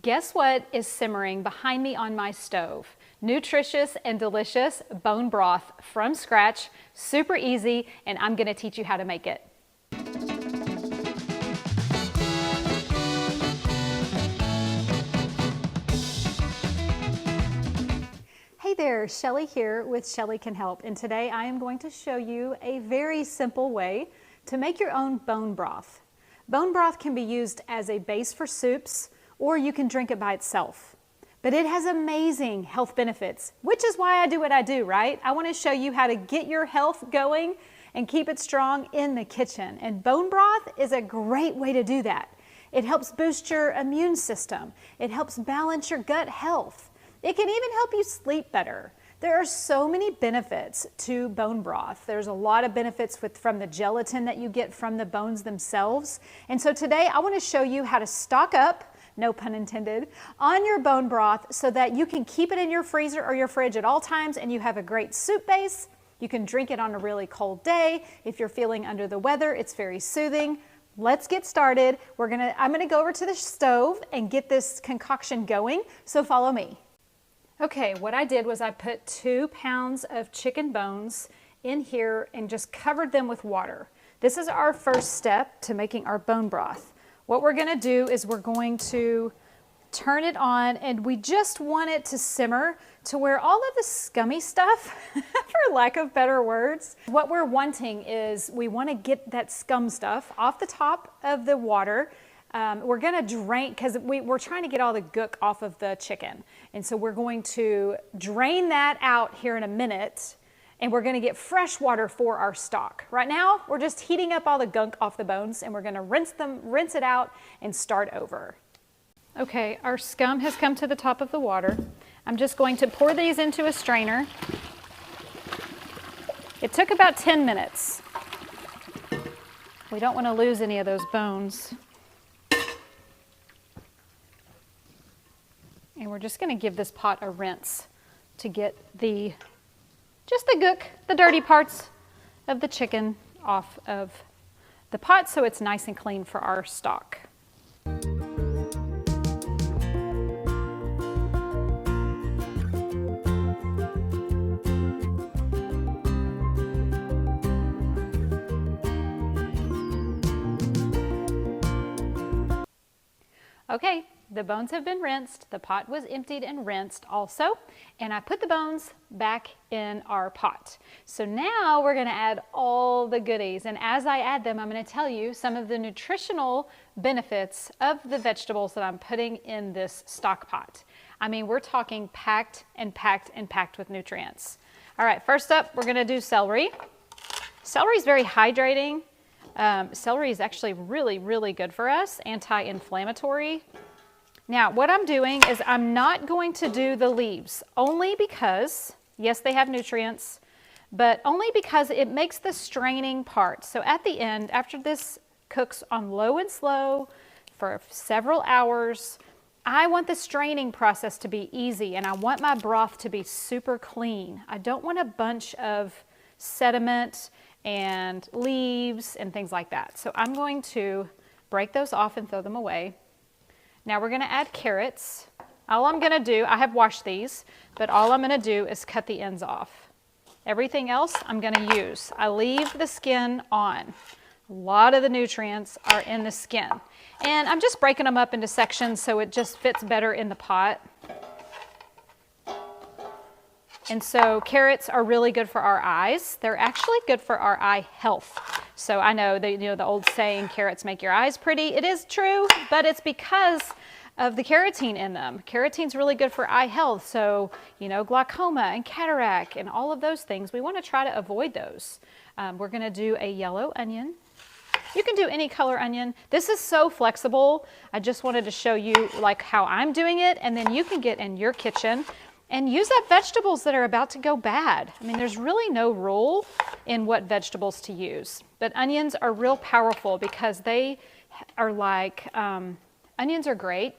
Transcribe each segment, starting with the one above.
Guess what is simmering behind me on my stove? Nutritious and delicious bone broth from scratch, super easy, and I'm gonna teach you how to make it. Hey there, Shelly here with Shelly Can Help, and today I am going to show you a very simple way to make your own bone broth. Bone broth can be used as a base for soups, or you can drink it by itself. But it has amazing health benefits, which is why I do what I do, right? I want to show you how to get your health going and keep it strong in the kitchen. And bone broth is a great way to do that. It helps boost your immune system. It helps balance your gut health. It can even help you sleep better. There are so many benefits to bone broth. There's a lot of benefits from the gelatin that you get from the bones themselves. And so today I want to show you how to stock up, no pun intended, on your bone broth so that you can keep it in your freezer or your fridge at all times and you have a great soup base. You can drink it on a really cold day. If you're feeling under the weather, it's very soothing. Let's get started. I'm gonna go over to the stove and get this concoction going, so follow me. Okay, what I did was I put 2 pounds of chicken bones in here and just covered them with water. This is our first step to making our bone broth. What we're gonna do is we're going to turn it on, and we just want it to simmer to where all of the scummy stuff, for lack of better words, what we're wanting is we wanna get that scum stuff off the top of the water. We're gonna drain, because we're trying to get all the gook off of the chicken. And so we're going to drain that out here in a minute, and we're gonna get fresh water for our stock. Right now, we're just heating up all the gunk off the bones, and we're gonna rinse it out and start over. Okay, our scum has come to the top of the water. I'm just going to pour these into a strainer. It took about 10 minutes. We don't wanna lose any of those bones. And we're just gonna give this pot a rinse to get just the gook, the dirty parts of the chicken off of the pot so it's nice and clean for our stock. Okay. The bones have been rinsed, the pot was emptied and rinsed also, and I put the bones back in our pot. So now we're gonna add all the goodies, and as I add them, I'm gonna tell you some of the nutritional benefits of the vegetables that I'm putting in this stock pot. I mean, we're talking packed and packed and packed with nutrients. All right, first up, we're gonna do celery. Celery is very hydrating. Celery is actually really, really good for us, anti-inflammatory. Now, what I'm doing is I'm not going to do the leaves, only because, yes, they have nutrients, but only because it makes the straining part. So at the end, after this cooks on low and slow for several hours, I want the straining process to be easy, and I want my broth to be super clean. I don't want a bunch of sediment and leaves and things like that. So I'm going to break those off and throw them away. Now we're gonna add carrots. All I'm gonna do, I have washed these, but all I'm gonna do is cut the ends off. Everything else I'm gonna use. I leave the skin on. A lot of the nutrients are in the skin. And I'm just breaking them up into sections so it just fits better in the pot. And so carrots are really good for our eyes. They're actually good for our eye health. So I know that, the old saying, carrots make your eyes pretty. It is true, but it's because of the carotene in them. Carotene's really good for eye health. So, glaucoma and cataract and all of those things, we want to try to avoid those. We're going to do a yellow onion. You can do any color onion. This is so flexible. I just wanted to show you how I'm doing it, and then you can get in your kitchen and use up vegetables that are about to go bad. I mean, there's really no rule in what vegetables to use, but onions are real powerful because they are onions are great.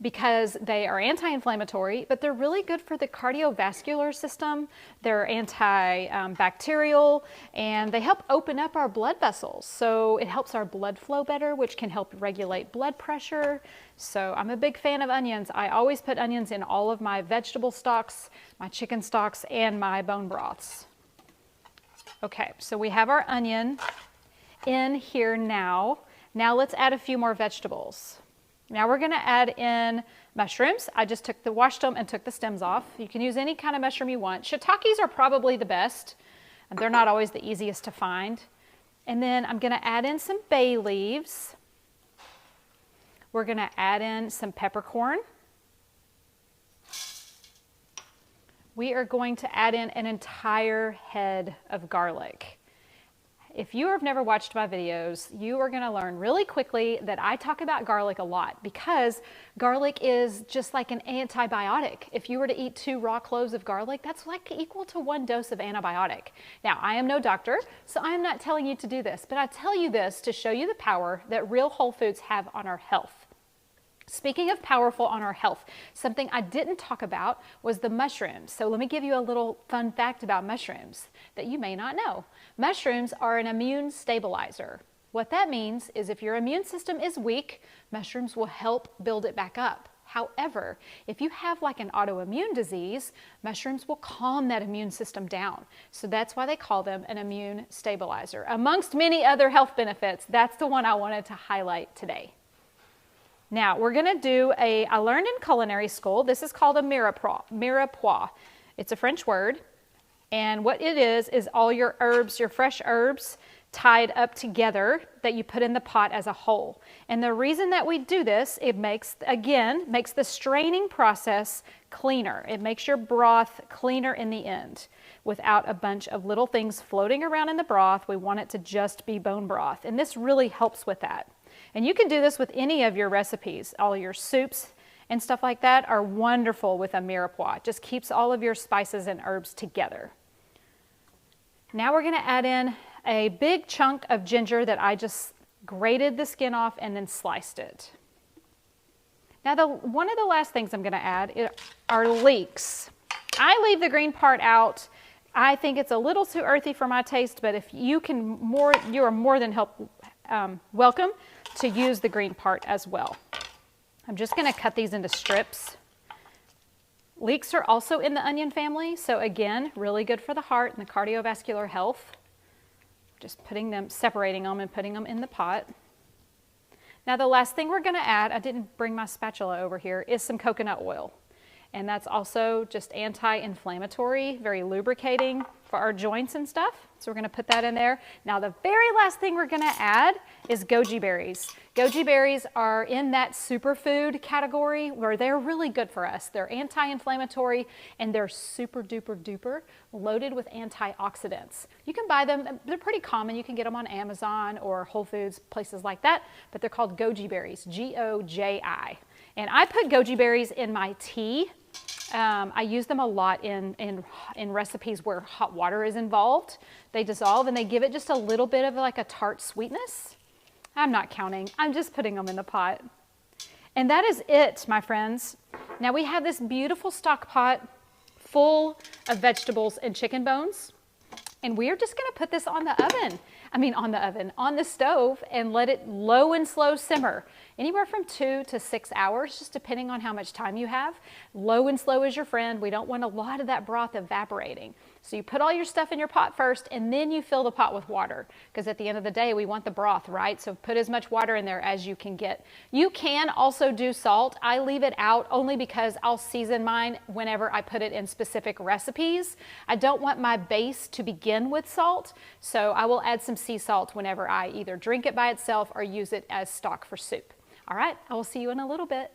because they are anti-inflammatory, but they're really good for the cardiovascular system. They're antibacterial, and they help open up our blood vessels. So it helps our blood flow better, which can help regulate blood pressure. So I'm a big fan of onions. I always put onions in all of my vegetable stocks, my chicken stocks, and my bone broths. Okay, so we have our onion in here now. Now let's add a few more vegetables. Now we're going to add in mushrooms. I just washed them and took the stems off. You can use any kind of mushroom you want. Shiitakes are probably the best. They're not always the easiest to find. And then I'm going to add in some bay leaves. We're going to add in some peppercorn. We are going to add in an entire head of garlic. If you have never watched my videos, you are going to learn really quickly that I talk about garlic a lot because garlic is just like an antibiotic. If you were to eat 2 raw cloves of garlic, that's like equal to 1 dose of antibiotic. Now, I am no doctor, so I am not telling you to do this, but I tell you this to show you the power that real whole foods have on our health. Speaking of powerful on our health, something I didn't talk about was the mushrooms. So let me give you a little fun fact about mushrooms that you may not know. Mushrooms are an immune stabilizer. What that means is if your immune system is weak, mushrooms will help build it back up. However, if you have like an autoimmune disease, mushrooms will calm that immune system down. So that's why they call them an immune stabilizer. Amongst many other health benefits, that's the one I wanted to highlight today. Now, we're going to do I learned in culinary school, this is called a mirepoix. It's a French word, and what it is all your herbs, your fresh herbs, tied up together that you put in the pot as a whole. And the reason that we do this, it makes the straining process cleaner. It makes your broth cleaner in the end without a bunch of little things floating around in the broth. We want it to just be bone broth, and this really helps with that. And you can do this with any of your recipes. All your soups and stuff like that are wonderful with a mirepoix. It just keeps all of your spices and herbs together. Now we're going to add in a big chunk of ginger that I just grated the skin off and then sliced it. Now one of the last things I'm going to add are leeks. I leave the green part out. I think it's a little too earthy for my taste, but if you you are more than welcome to use the green part as well. I'm just going to cut these into strips. Leeks are also in the onion family, so again, really good for the heart and the cardiovascular health. Just separating them and putting them in the pot. Now the last thing we're going to add, I didn't bring my spatula over here, is some coconut oil. And that's also just anti-inflammatory, very lubricating for our joints and stuff. So we're going to put that in there. Now the very last thing we're going to add is goji berries. Goji berries are in that superfood category where they're really good for us. They're anti-inflammatory and they're super duper duper loaded with antioxidants. You can buy them, they're pretty common. You can get them on Amazon or Whole Foods, places like that, but they're called goji berries, G-O-J-I. And I put goji berries in my tea. I use them a lot in recipes where hot water is involved. They dissolve and they give it just a little bit of like a tart sweetness. I'm not counting. I'm just putting them in the pot. And that is it, my friends. Now we have this beautiful stock pot full of vegetables and chicken bones. And we are just going to put this on the stove and let it low and slow simmer. Anywhere from 2 to 6 hours, just depending on how much time you have. Low and slow is your friend. We don't want a lot of that broth evaporating. So you put all your stuff in your pot first and then you fill the pot with water. Because at the end of the day, we want the broth, right? So put as much water in there as you can get. You can also do salt. I leave it out only because I'll season mine whenever I put it in specific recipes. I don't want my base to begin with salt. So I will add some sea salt whenever I either drink it by itself or use it as stock for soup. All right, I will see you in a little bit.